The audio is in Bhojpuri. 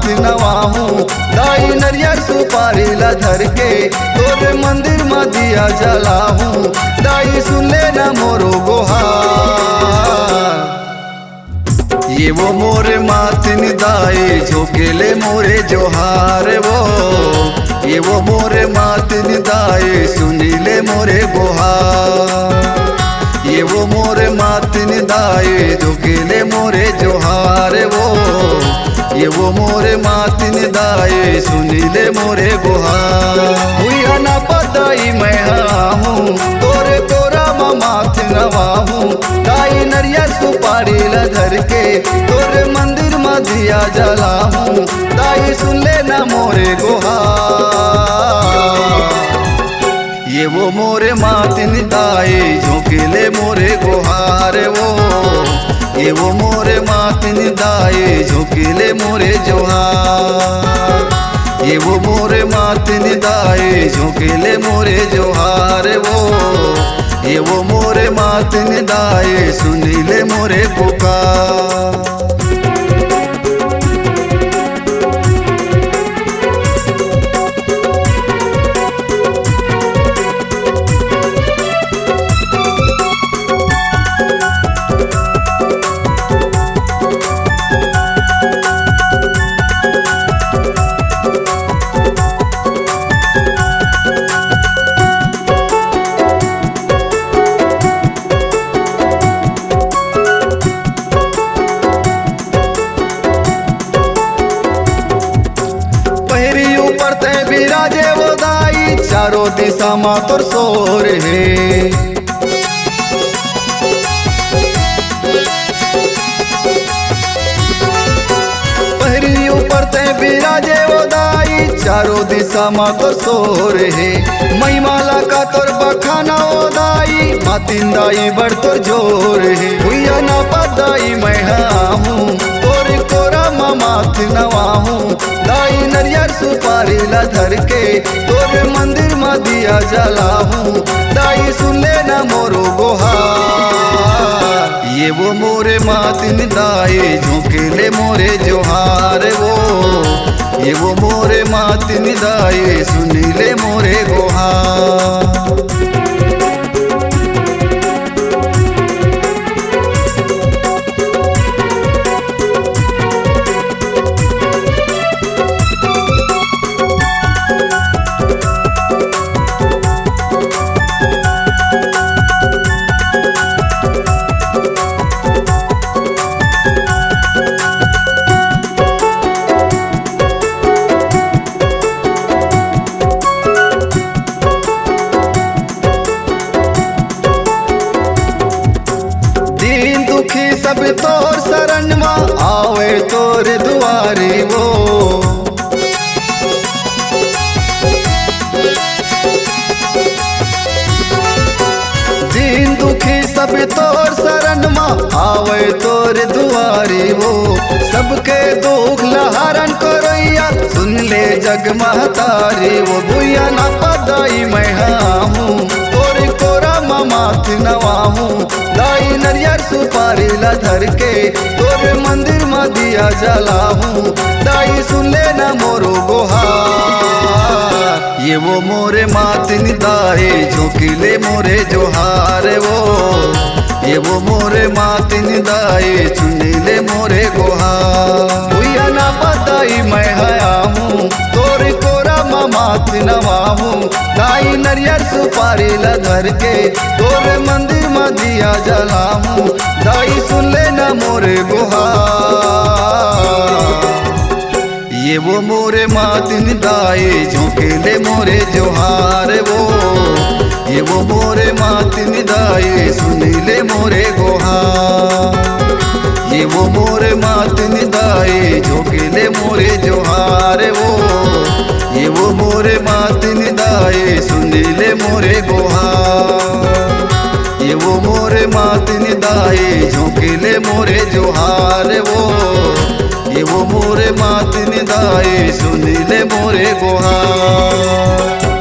माथ नवाहूँ दाई नरियर सुपारी ला धर के तोरे मंदिर में दिया जलाहूँ दाई सुन ले ना मोरो गोहार। ये वो मोरे माथिन दाई झोंकेले मोरे जोहार वो, ये वो मोरे माथिन दाई सुनीले मोरे गोहार। ये वो मोरे माथिन दाई झोंकेले मोरे जोहार वो, ये वो मोरे माथिन दाई सुनीले मोरे गोहार। हुआ ना पताई मैं हूँ तोरे तोरा माथ नवाहूँ दाई नरिया सुपारी ला धर के तोरे मंदिर में दिया जलाहूँ दाई सुन ले ना मोरे गोहार। ये वो मोरे माथिन दाई झोंकेले मोरे गोहार वो, ये वो मोरे माथिन दाई झोंकेले मोरे जोहार। ये वो मोरे माथिन दाई झोंकेले मोरे जोहार वो, ये वो मोरे माथिन दाई सुनीले मोरे पुकार। विराजे वो दाई चारों दिशा मा तोर सोर है। पहरी ऊपर ते विराजे वो दाई चारों दिशा मा तोर सोर है। मई माला का तोर बखाना वो दाई मातिन दाई बड़ तोर जोर है। हुआ ना पदाई मैं हूँ तोर कोरा माथ नवाहूँ दाई नरियर सुपारी ला धर के तोरे मंदिर में दिया जलाहूँ दाई सुन ले ना मोरो गोहार। ये वो मोरे माथिन दाई झोंकेले मोरे जोहार वो, ये वो मोरे माथिन दाई सुनीले मोरे गोहार। सब तोर शरण में आवे तोर दुआरी वो, दीन दुखी सब तोर शरण में आवे तोर दुआरी वो। सबके दुख लहरन करैया सुन ले जग महतारी वो। भूया ना पदाई मैं हूँ तोर कोरा माथ नवाहूँ दाई नरियर सुपारी ला धर के तोरे मंदिर में दिया जलाहूँ दाई सुन ले ना मोरो गोहार। ये वो मोरे माथिन दाई झोंकेले मोरे जोहार वो, ये वो मोरे माथिन दाई सुनीले मोरे गोहार। हुआ ना पताई मैं हूँ तोर कोरा माथ नवाहूँ दाई नरियर सुपारी ला धर के तोरे मंदिर में दिया जलाहूँ दाई सुन ले ना मोरे गोहार। ये वो मोरे माथिन दाई झोंकेले मोरे जोहार वो, ये वो मोरे माथिन दाई सुनीले मोरे गोहार। ये वो मोरे माथिन दाई झोंकेले मोरे जोहार वो, ये वो मोरे माथिन दाई सुनीले मोरे गोहार। ये वो मोरे माथिन दाई झोंकेले मोरे जोहार वो, ये वो मोरे माथिन दाई सुनीले मोरे गोहार।